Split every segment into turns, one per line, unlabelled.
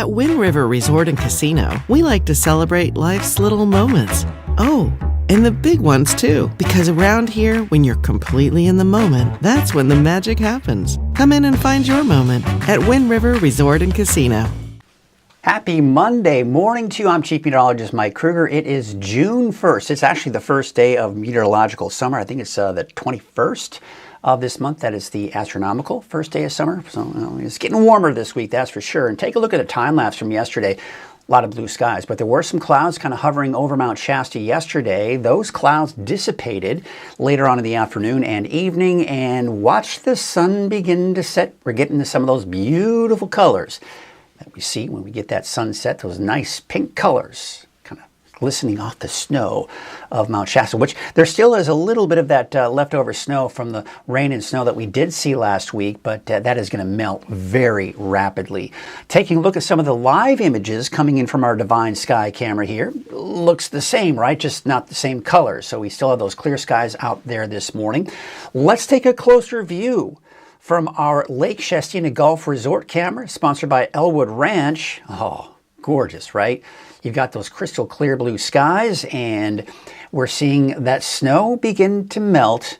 At Wind River Resort and Casino, we like to celebrate life's little moments. Oh, and the big ones too. Because around here, when you're completely in the moment, that's when the magic happens. Come in and find your moment at Wind River Resort and Casino.
Happy Monday morning to you. I'm Chief Meteorologist Mike Krueger. It is June 1st. It's actually the first day of meteorological summer. I think it's the 21st of this month. That is the astronomical first day of summer. So it's getting warmer this week, that's for sure. And take a look at a time lapse from yesterday. A lot of blue skies, but there were some clouds kind of hovering over Mount Shasta yesterday. Those clouds dissipated later on in the afternoon and evening, and watch the sun begin to set. We're getting to some of those beautiful colors that we see when we get that sunset, those nice pink colors kind of glistening off the snow of Mount Shasta, which there still is a little bit of that leftover snow from the rain and snow that we did see last week, but that is going to melt very rapidly. Taking a look at some of the live images coming in from our Divine Sky camera here, looks the same, right? Just not the same colors. So we still have those clear skies out there this morning. Let's take a closer view from our Lake Shastina Golf Resort camera, sponsored by Elwood Ranch. Oh, gorgeous, right? You've got those crystal clear blue skies, and we're seeing that snow begin to melt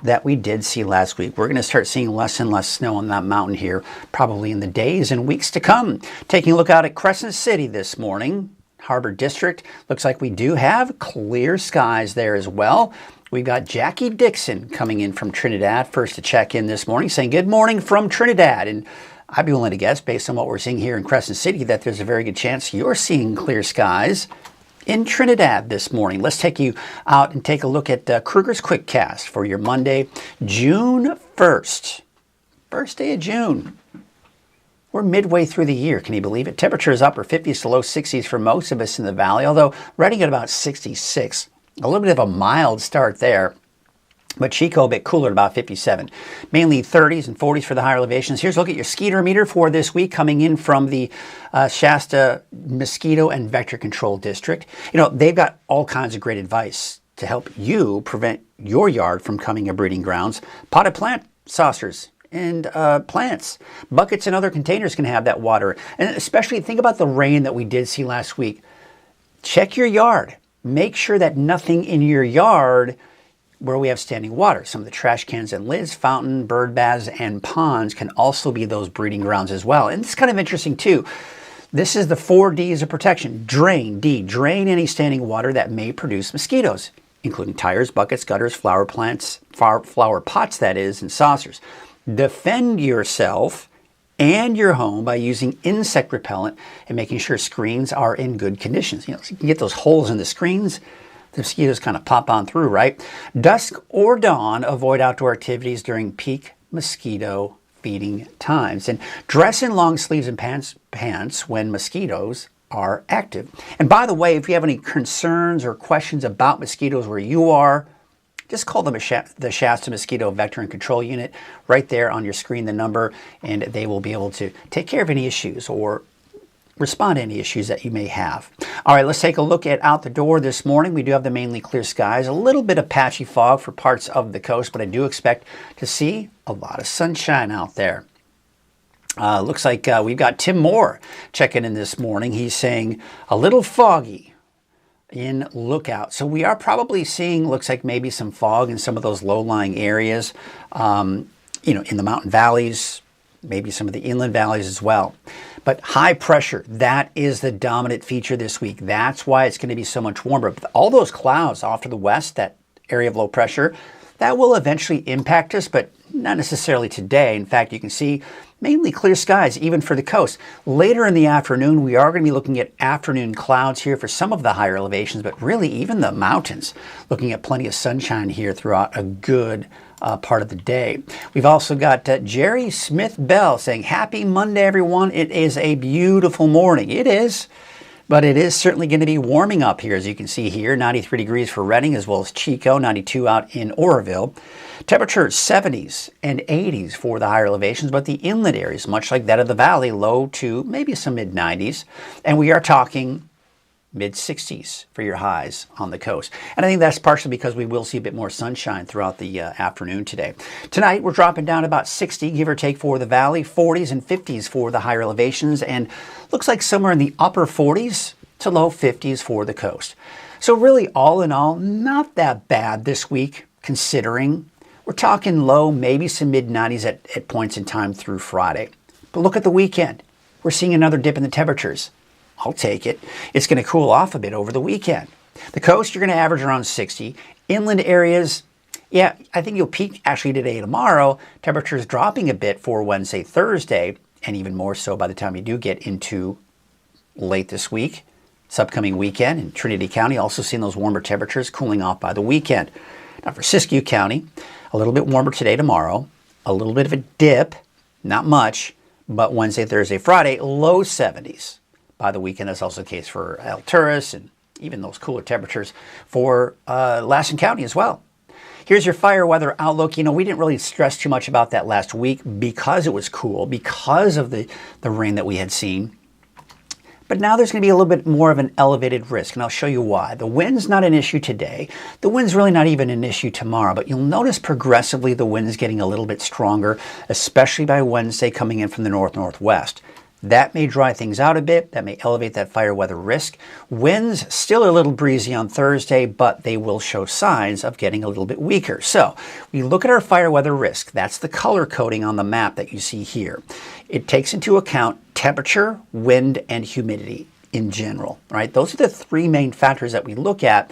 that we did see last week. We're going to start seeing less and less snow on that mountain here, probably in the days and weeks to come. Taking a look out at Crescent City this morning, Harbor District, looks like we do have clear skies there as well. We've got Jackie Dixon coming in from Trinidad first to check in this morning, saying good morning from Trinidad. And I'd be willing to guess, based on what we're seeing here in Crescent City, that there's a very good chance you're seeing clear skies in Trinidad this morning. Let's take you out and take a look at Krueger's Quickcast for your Monday, June 1st. First day of June. We're midway through the year, can you believe it? Temperature is upper 50s to low 60s for most of us in the valley, although Redding at about 66. A little bit of a mild start there, but Chico a bit cooler at about 57. Mainly 30s and 40s for the higher elevations. Here's a look at your skeeter meter for this week coming in from the Shasta Mosquito and Vector Control District. You know, they've got all kinds of great advice to help you prevent your yard from becoming a breeding grounds. Potted plant saucers and plants. Buckets and other containers can have that water. And especially think about the rain that we did see last week. Check your yard. Make sure that nothing in your yard where we have standing water. Some of the trash cans and lids, fountain, bird baths, and ponds can also be those breeding grounds as well. And it's kind of interesting too. This is the 4 Ds of protection. Drain, D, drain any standing water that may produce mosquitoes, including tires, buckets, gutters, flower plants, flower pots that is, and saucers. Defend yourself and your home by using insect repellent and making sure screens are in good conditions. You know, so you can get those holes in the screens, the mosquitoes kind of pop on through, right? Dusk or dawn, avoid outdoor activities during peak mosquito feeding times. And dress in long sleeves and pants when mosquitoes are active. And by the way, if you have any concerns or questions about mosquitoes where you are, just call them the Shasta Mosquito Vector and Control Unit right there on your screen, the number, and they will be able to take care of any issues or respond to any issues that you may have. All right, let's take a look at out the door this morning. We do have the mainly clear skies, a little bit of patchy fog for parts of the coast, but I do expect to see a lot of sunshine out there. Looks like we've got Tim Moore checking in this morning. He's saying a little foggy in Lookout. So we are probably seeing, looks like maybe some fog in some of those low-lying areas, in the mountain valleys, maybe some of the inland valleys as well. But high pressure, that is the dominant feature this week. That's why it's going to be so much warmer. But all those clouds off to the west, that area of low pressure, that will eventually impact us, but not necessarily today. In fact, you can see mainly clear skies, even for the coast. Later in the afternoon, we are going to be looking at afternoon clouds here for some of the higher elevations, but really even the mountains, looking at plenty of sunshine here throughout a good part of the day. We've also got Jerry Smith Bell saying, happy Monday, everyone. It is a beautiful morning. It is. But it is certainly going to be warming up here, as you can see here. 93 degrees for Redding, as well as Chico, 92 out in Oroville. Temperature 70s and 80s for the higher elevations, but the inland areas, much like that of the valley, low to maybe some mid-90s. And we are talking mid-60s for your highs on the coast. And I think that's partially because we will see a bit more sunshine throughout the afternoon today. Tonight, we're dropping down about 60, give or take, for the valley, 40s and 50s for the higher elevations, and looks like somewhere in the upper 40s to low 50s for the coast. So really, all in all, not that bad this week, considering we're talking low, maybe some mid-90s at points in time through Friday. But look at the weekend. We're seeing another dip in the temperatures. I'll take it. It's going to cool off a bit over the weekend. The coast, you're going to average around 60. Inland areas, yeah, I think you'll peak actually today and tomorrow. Temperatures dropping a bit for Wednesday, Thursday, and even more so by the time you do get into late this week. This upcoming weekend in Trinity County, also seeing those warmer temperatures cooling off by the weekend. Now for Siskiyou County, a little bit warmer today, tomorrow. A little bit of a dip, not much, but Wednesday, Thursday, Friday, low 70s. By the weekend, that's also the case for Alturas and even those cooler temperatures for Lassen County as well. Here's your fire weather outlook. You know, we didn't really stress too much about that last week because it was cool, because of the rain that we had seen. But now there's going to be a little bit more of an elevated risk, and I'll show you why. The wind's not an issue today. The wind's really not even an issue tomorrow, but you'll notice progressively the wind's getting a little bit stronger, especially by Wednesday coming in from the north-northwest. That may dry things out a bit. That may elevate that fire weather risk. Winds still a little breezy on Thursday, but they will show signs of getting a little bit weaker. So we look at our fire weather risk. That's the color coding on the map that you see here. It takes into account temperature, wind, and humidity in general, right? Those are the three main factors that we look at,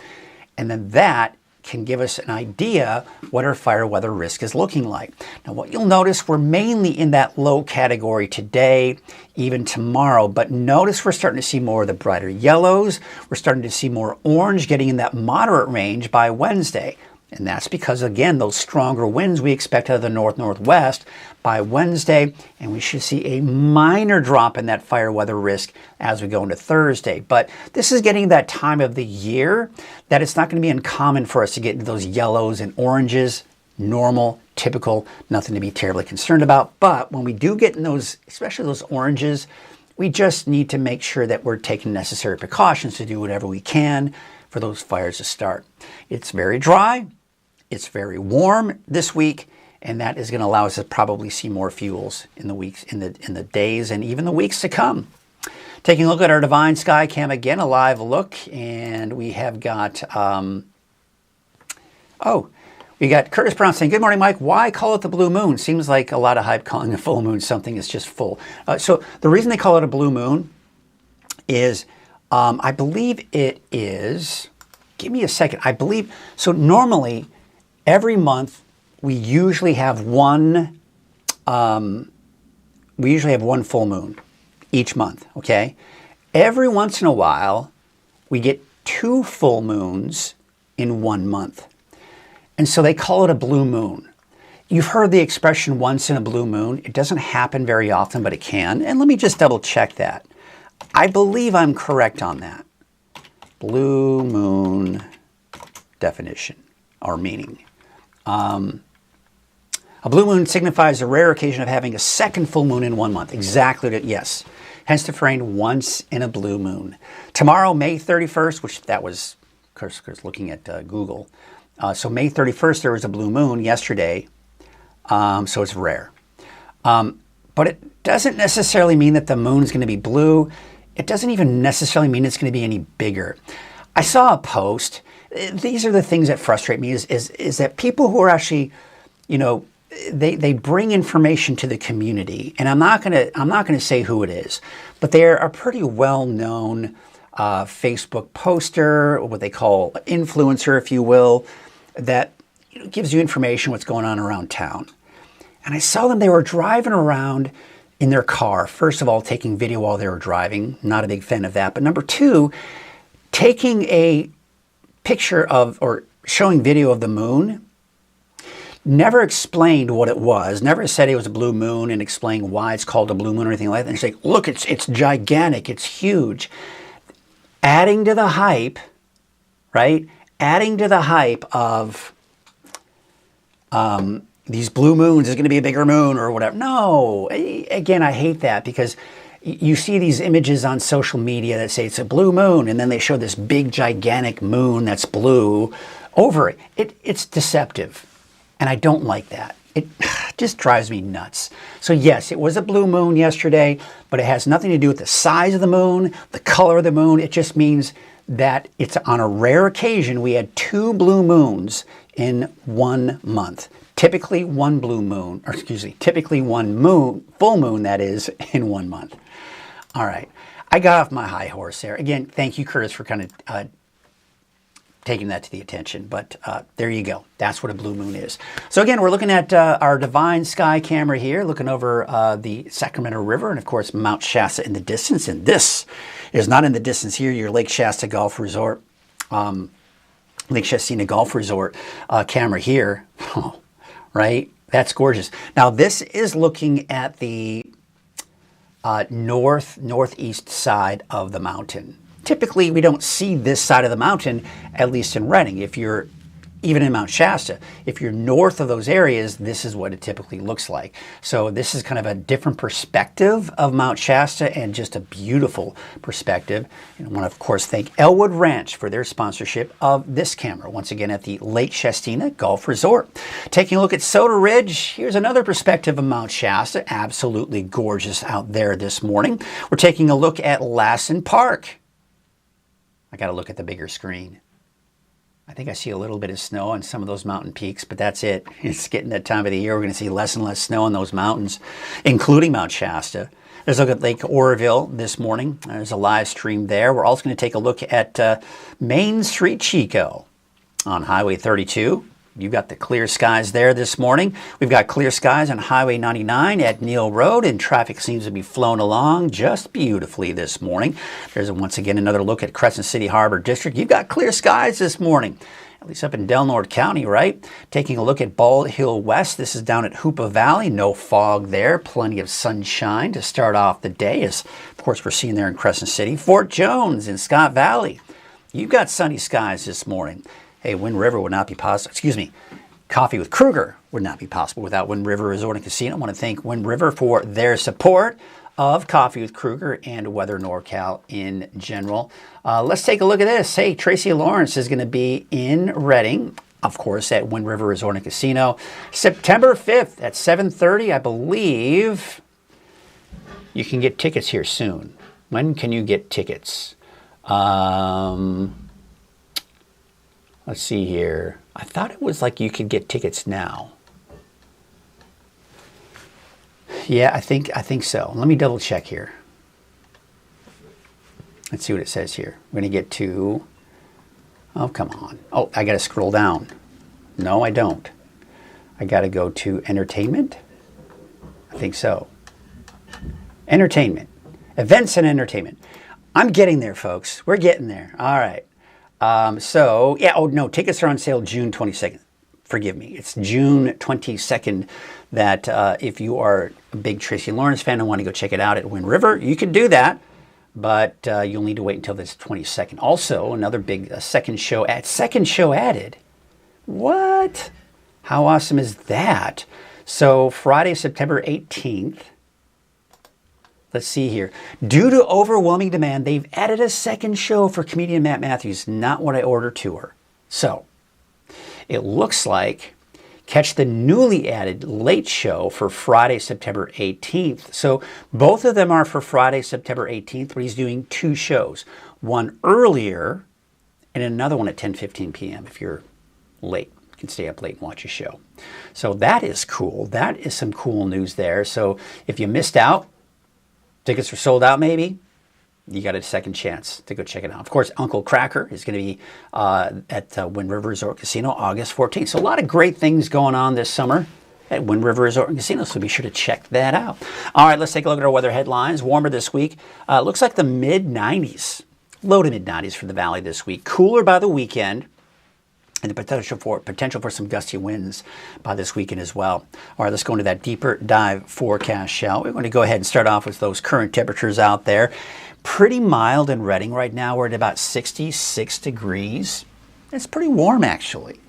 and then that can give us an idea what our fire weather risk is looking like. Now, what you'll notice, we're mainly in that low category today, even tomorrow, but notice we're starting to see more of the brighter yellows. We're starting to see more orange getting in that moderate range by Wednesday. And that's because, again, those stronger winds we expect out of the north-northwest by Wednesday, and we should see a minor drop in that fire weather risk as we go into Thursday. But this is getting that time of the year that it's not going to be uncommon for us to get into those yellows and oranges. Normal, typical, nothing to be terribly concerned about. But when we do get in those, especially those oranges, we just need to make sure that we're taking necessary precautions to do whatever we can for those fires to start. It's very dry. It's very warm this week, and that is going to allow us to probably see more fuels in the weeks, in the days, and even the weeks to come. Taking a look at our Divine Sky Cam again, a live look, and we have got we got Curtis Brown saying, "Good morning, Mike. Why call it the blue moon? Seems like a lot of hype calling a full moon something is just full." So the reason they call it a blue moon is, I believe it is. Give me a second. I believe so. Normally, every month, we usually have one full moon each month, okay? Every once in a while, we get 2 full moons in 1 month. And so they call it a blue moon. You've heard the expression once in a blue moon. It doesn't happen very often, but it can. And let me just double check that. I believe I'm correct on that. Blue moon definition or meaning. A blue moon signifies a rare occasion of having a second full moon in 1 month. Exactly, yes. Hence the phrase once in a blue moon. Tomorrow, May 31st, which that was, of course looking at Google. So May 31st, there was a blue moon yesterday, so it's rare. But it doesn't necessarily mean that the moon's going to be blue. It doesn't even necessarily mean it's going to be any bigger. I saw a post. These are the things that frustrate me is that people who are actually, you know, they bring information to the community, and I'm not gonna say who it is, but they're a pretty well-known Facebook poster, or what they call influencer, if you will, that gives you information what's going on around town. And I saw them, they were driving around in their car, first of all, taking video while they were driving. Not a big fan of that. But number two, taking a picture of or showing video of the moon. Never explained what it was. Never said it was a blue moon and explained why it's called a blue moon or anything like that. And it's like, look, it's gigantic. It's huge. Adding to the hype, right? Adding to the hype of these blue moons is going to be a bigger moon or whatever. No, again, I hate that because you see these images on social media that say it's a blue moon, and then they show this big gigantic moon that's blue over it. It's deceptive, and I don't like that. It just drives me nuts. So yes, it was a blue moon yesterday, but it has nothing to do with the size of the moon, the color of the moon. It just means that it's on a rare occasion we had 2 blue moons in 1 month. Typically one blue moon, or excuse me, typically one moon, full moon that is, in 1 month. All right, I got off my high horse there. Again, thank you, Curtis, for kind of taking that to the attention. But there you go. That's what a blue moon is. So again, we're looking at our Divine Sky camera here, looking over the Sacramento River and, of course, Mount Shasta in the distance. And this is not in the distance here, your Lake Shasta Golf Resort, Lake Shastina Golf Resort camera here. Oh, right? That's gorgeous. Now, this is looking at the northeast side of the mountain. Typically, we don't see this side of the mountain, at least in Redding. If you're even in Mount Shasta, if you're north of those areas, this is what it typically looks like. So this is kind of a different perspective of Mount Shasta, and just a beautiful perspective. And I want to, of course, thank Elwood Ranch for their sponsorship of this camera, once again at the Lake Shastina Golf Resort. Taking a look at Soda Ridge, here's another perspective of Mount Shasta. Absolutely gorgeous out there this morning. We're taking a look at Lassen Park. I got to look at the bigger screen. I think I see a little bit of snow on some of those mountain peaks, but that's it. It's getting that time of the year. We're going to see less and less snow on those mountains, including Mount Shasta. There's a look at Lake Oroville this morning. There's a live stream there. We're also going to take a look at Main Street Chico on Highway 32. You've got the clear skies there this morning. We've got clear skies on Highway 99 at Neal Road, and traffic seems to be flowing along just beautifully this morning. There's once again another look at Crescent City Harbor District. You've got clear skies this morning, at least up in Del Norte County, right? Taking a look at Bald Hill West. This is down at Hoopa Valley. No fog there. Plenty of sunshine to start off the day, as of course we're seeing there in Crescent City. Fort Jones in Scott Valley. You've got sunny skies this morning. Hey, Wind River would not be possible. Excuse me. Coffee with Krueger would not be possible without Wind River Resort and Casino. I want to thank Wind River for their support of Coffee with Krueger and Weather NorCal in general. Let's take a look at this. Hey, Tracy Lawrence is going to be in Redding, of course, at Wind River Resort and Casino, September 5th at 7:30. I believe you can get tickets here soon. When can you get tickets? Let's see here. I thought it was like you could get tickets now. Yeah, I think so. Let me double check here. Let's see what it says here. We're going to get to... Oh, come on. Oh, I got to scroll down. No, I don't. I got to go to entertainment. I think so. Entertainment. Events and entertainment. I'm getting there, folks. We're getting there. All right. So, yeah, oh, no, tickets are on sale June 22nd. Forgive me. It's June 22nd that if you are a big Tracy Lawrence fan and want to go check it out at Wind River, you can do that, but you'll need to wait until this 22nd. Also, another big second show added. What? How awesome is that? So, Friday, September 18th. Let's see here. Due to overwhelming demand, they've added a second show for comedian Matt Matthews. Not what I ordered tour. So, it looks like catch the newly added late show for Friday, September 18th. So, both of them are for Friday, September 18th, but he's doing 2 shows. One earlier and another one at 10:15 p.m. if you're late. You can stay up late and watch a show. So, that is cool. That is some cool news there. So, if you missed out, tickets are sold out maybe, you got a second chance to go check it out. Of course, Uncle Cracker is going to be at Wind River Resort Casino August 14th. So a lot of great things going on this summer at Wind River Resort and Casino, so be sure to check that out. All right, let's take a look at our weather headlines. Warmer this week. Looks like the mid-90s, low to mid-90s for the valley this week. Cooler by the weekend, and the potential for some gusty winds by this weekend as well. All right, let's go into that deeper dive forecast, shall we? We're going to go ahead and start off with those current temperatures out there. Pretty mild in Redding right now. We're at about 66 degrees. It's pretty warm, actually.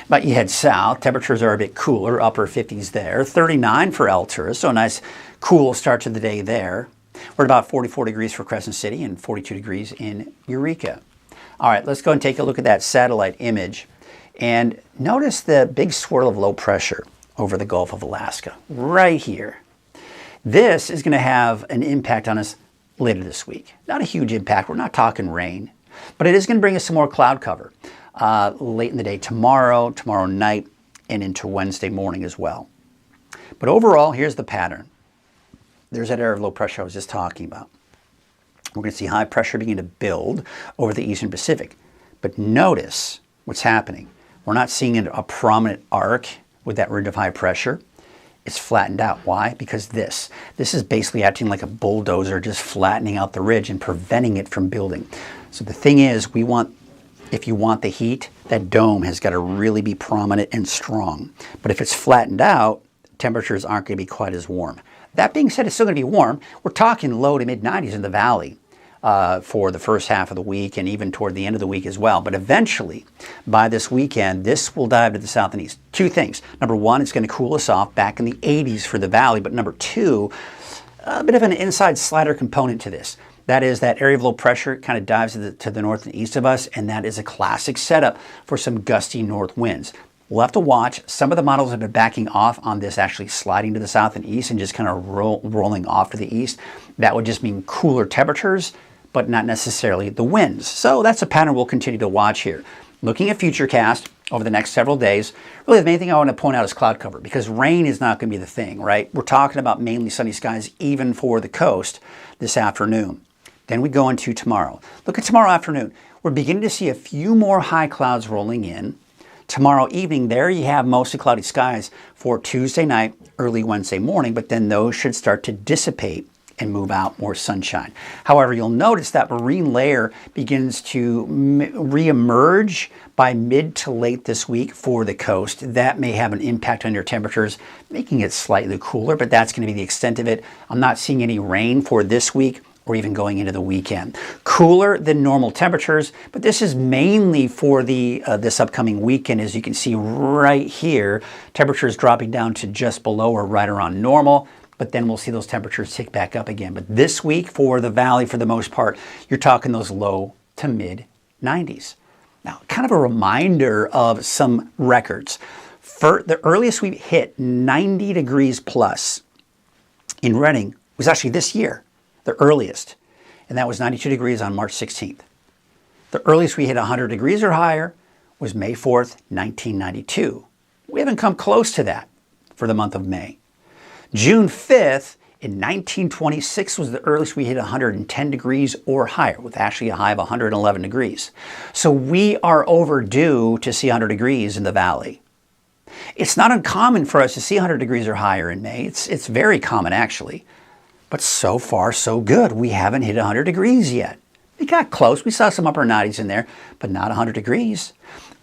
But you head south, temperatures are a bit cooler, upper 50s there. 39 for Altura, so a nice cool start to the day there. We're at about 44 degrees for Crescent City and 42 degrees in Eureka. All right, let's go and take a look at that satellite image. And notice the big swirl of low pressure over the Gulf of Alaska, right here. This is going to have an impact on us later this week. Not a huge impact. We're not talking rain. But it is going to bring us some more cloud cover late in the day tomorrow night, and into Wednesday morning as well. But overall, here's the pattern. There's that area of low pressure I was just talking about. We're going to see high pressure begin to build over the eastern Pacific. But notice what's happening. We're not seeing a prominent arc with that ridge of high pressure. It's flattened out. Why? Because this is basically acting like a bulldozer, just flattening out the ridge and preventing it from building. So the thing is, if you want the heat, that dome has got to really be prominent and strong. But if it's flattened out, temperatures aren't going to be quite as warm. That being said, it's still going to be warm. We're talking low to mid 90s in the valley for the first half of the week and even toward the end of the week as well. But eventually, by this weekend, this will dive to the south and east. Two things. Number one, it's going to cool us off back in the 80s for the valley. But number two, a bit of an inside slider component to this. That is, that area of low pressure kind of dives to the north and east of us, and that is a classic setup for some gusty north winds. We'll have to watch. Some of the models have been backing off on this actually sliding to the south and east and just kind of rolling off to the east. That would just mean cooler temperatures, but not necessarily the winds. So that's a pattern we'll continue to watch here. Looking at Futurecast over the next several days, really the main thing I want to point out is cloud cover, because rain is not going to be the thing, right? We're talking about mainly sunny skies even for the coast this afternoon. Then we go into tomorrow. Look at tomorrow afternoon. We're beginning to see a few more high clouds rolling in. Tomorrow evening, there you have mostly cloudy skies for Tuesday night, early Wednesday morning, but then those should start to dissipate and move out, more sunshine. However, you'll notice that marine layer begins to reemerge by mid to late this week for the coast. That may have an impact on your temperatures, making it slightly cooler, but that's going to be the extent of it. I'm not seeing any rain for this week or even going into the weekend. Cooler than normal temperatures, but this is mainly for the this upcoming weekend. As you can see right here, temperatures dropping down to just below or right around normal, but then we'll see those temperatures tick back up again. But this week for the valley, for the most part, you're talking those low to mid 90s. Now, kind of a reminder of some records. For the earliest we hit 90 degrees plus in Redding was actually this year. The earliest, and that was 92 degrees on March 16th. The earliest we hit 100 degrees or higher was May 4th, 1992. We haven't come close to that for the month of May. June 5th in 1926 was the earliest we hit 110 degrees or higher, with actually a high of 111 degrees. So we are overdue to see 100 degrees in the valley. It's not uncommon for us to see 100 degrees or higher in May. It's very common, actually. But so far, so good. We haven't hit 100 degrees yet. We got close. We saw some upper 90s in there, but not 100 degrees.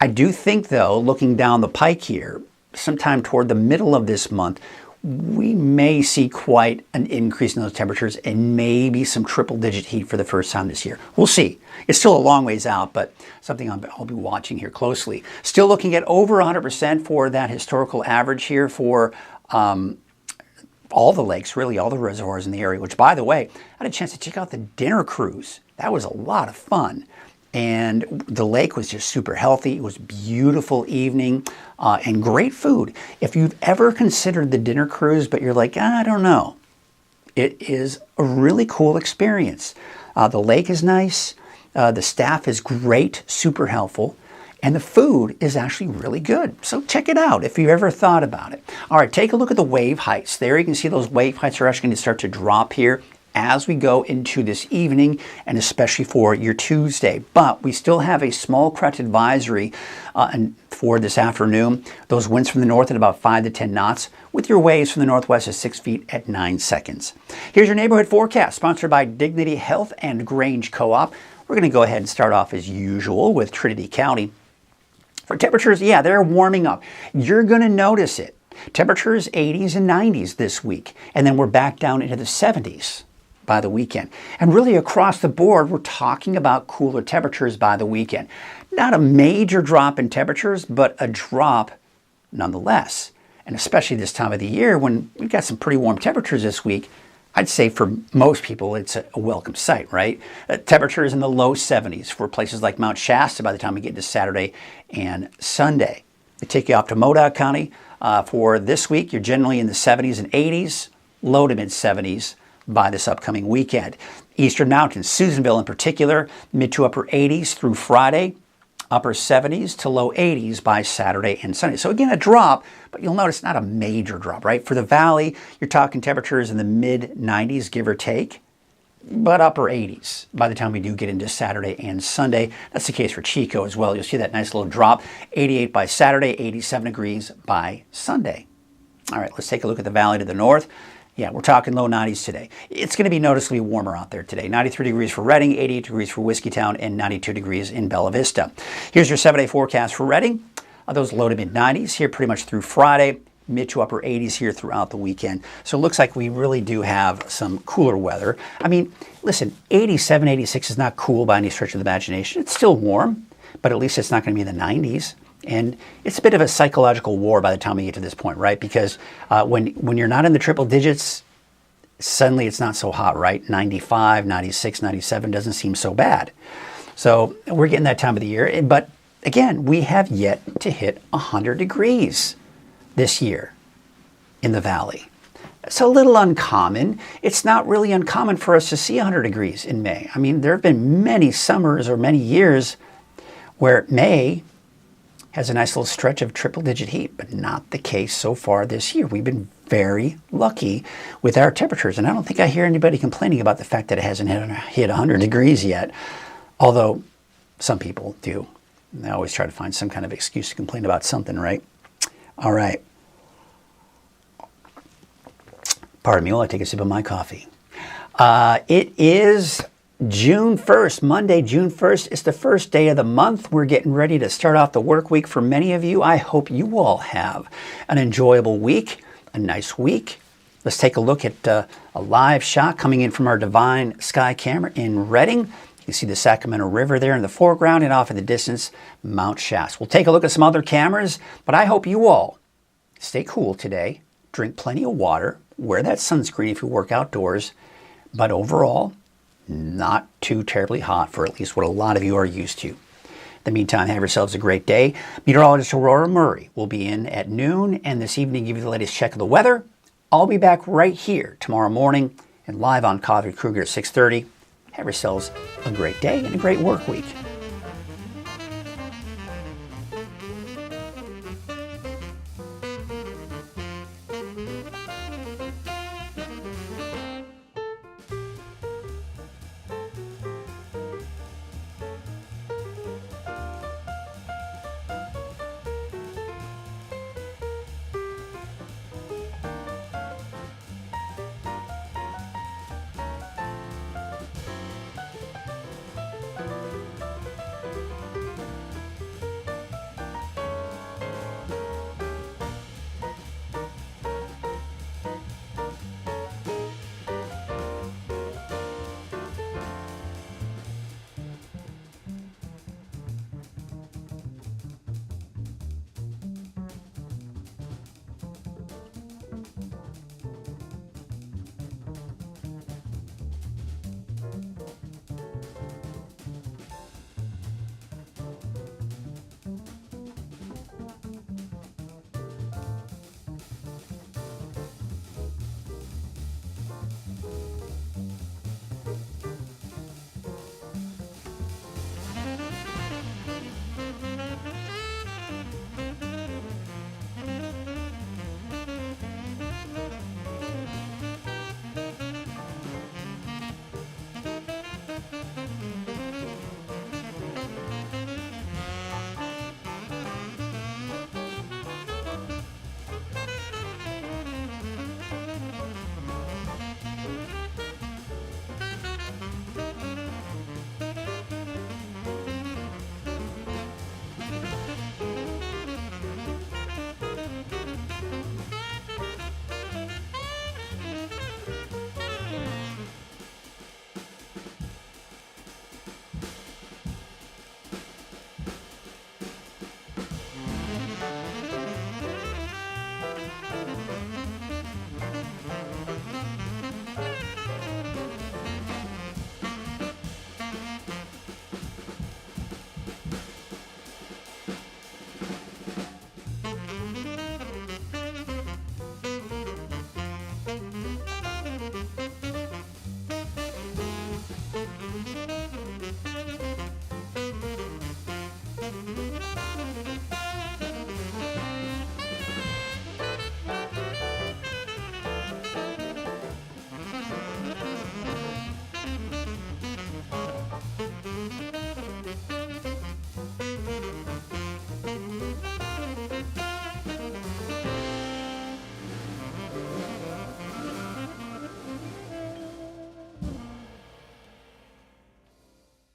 I do think, though, looking down the pike here, sometime toward the middle of this month, we may see quite an increase in those temperatures and maybe some triple-digit heat for the first time this year. We'll see. It's still a long ways out, but something I'll be watching here closely. Still looking at over 100% for that historical average here for all the lakes, really, all the reservoirs in the area, which, by the way, I had a chance to check out the dinner cruise. That was a lot of fun. And the lake was just super healthy. It was a beautiful evening and great food. If you've ever considered the dinner cruise, but you're like, I don't know, it is a really cool experience. The lake is nice. The staff is great, super helpful. And the food is actually really good. So check it out if you've ever thought about it. All right, take a look at the wave heights. There you can see those wave heights are actually going to start to drop here as we go into this evening, and especially for your Tuesday. But we still have a small correct advisory for this afternoon. Those winds from the north at about 5 to 10 knots, with your waves from the northwest at 6 feet at 9 seconds. Here's your neighborhood forecast, sponsored by Dignity Health and Grange Co-op. We're going to go ahead and start off as usual with Trinity County. For temperatures, yeah, they're warming up. You're going to notice it. Temperatures 80s and 90s this week, and then we're back down into the 70s by the weekend. And really across the board, we're talking about cooler temperatures by the weekend. Not a major drop in temperatures, but a drop nonetheless. And especially this time of the year when we've got some pretty warm temperatures this week, I'd say for most people, it's a welcome sight, right? Temperatures in the low 70s for places like Mount Shasta by the time we get to Saturday and Sunday. We take you off to Modoc County. For this week, you're generally in the 70s and 80s, low to mid 70s by this upcoming weekend. Eastern Mountains, Susanville in particular, mid to upper 80s through Friday, upper 70s to low 80s by Saturday and Sunday. So again, a drop, but you'll notice not a major drop, right? For the valley, you're talking temperatures in the mid 90s, give or take, but upper 80s by the time we do get into Saturday and Sunday. That's the case for Chico as well. You'll see that nice little drop, 88 by Saturday, 87 degrees by Sunday. All right, let's take a look at the valley to the north. Yeah, we're talking low 90s today. It's going to be noticeably warmer out there today. 93 degrees for Redding, 88 degrees for Whiskeytown, and 92 degrees in Bella Vista. Here's your 7-day forecast for Redding. Those low to mid 90s here pretty much through Friday, mid to upper 80s here throughout the weekend. So it looks like we really do have some cooler weather. I mean, listen, 87, 86 is not cool by any stretch of the imagination. It's still warm, but at least it's not going to be in the 90s. And it's a bit of a psychological war by the time we get to this point, right? Because when you're not in the triple digits, suddenly it's not so hot, right? 95, 96, 97 doesn't seem so bad. So we're getting that time of the year. But again, we have yet to hit 100 degrees this year in the valley. It's a little uncommon. It's not really uncommon for us to see 100 degrees in May. I mean, there have been many summers or many years where May has a nice little stretch of triple-digit heat, but not the case so far this year. We've been very lucky with our temperatures, and I don't think I hear anybody complaining about the fact that it hasn't hit 100 degrees yet, although some people do. They always try to find some kind of excuse to complain about something, right? All right. Pardon me while I take a sip of my coffee. It is June 1st, Monday, June 1st. It's the first day of the month. We're getting ready to start off the work week for many of you. I hope you all have an enjoyable week, a nice week. Let's take a look at a live shot coming in from our Divine Sky camera in Redding. You can see the Sacramento River there in the foreground and off in the distance, Mount Shasta. We'll take a look at some other cameras, but I hope you all stay cool today, drink plenty of water, wear that sunscreen if you work outdoors, but overall, not too terribly hot for at least what a lot of you are used to. In the meantime, have yourselves a great day. Meteorologist Aurora Murray will be in at noon and this evening give you the latest check of the weather. I'll be back right here tomorrow morning and live on Krueger at 6:30. Have yourselves a great day and a great work week.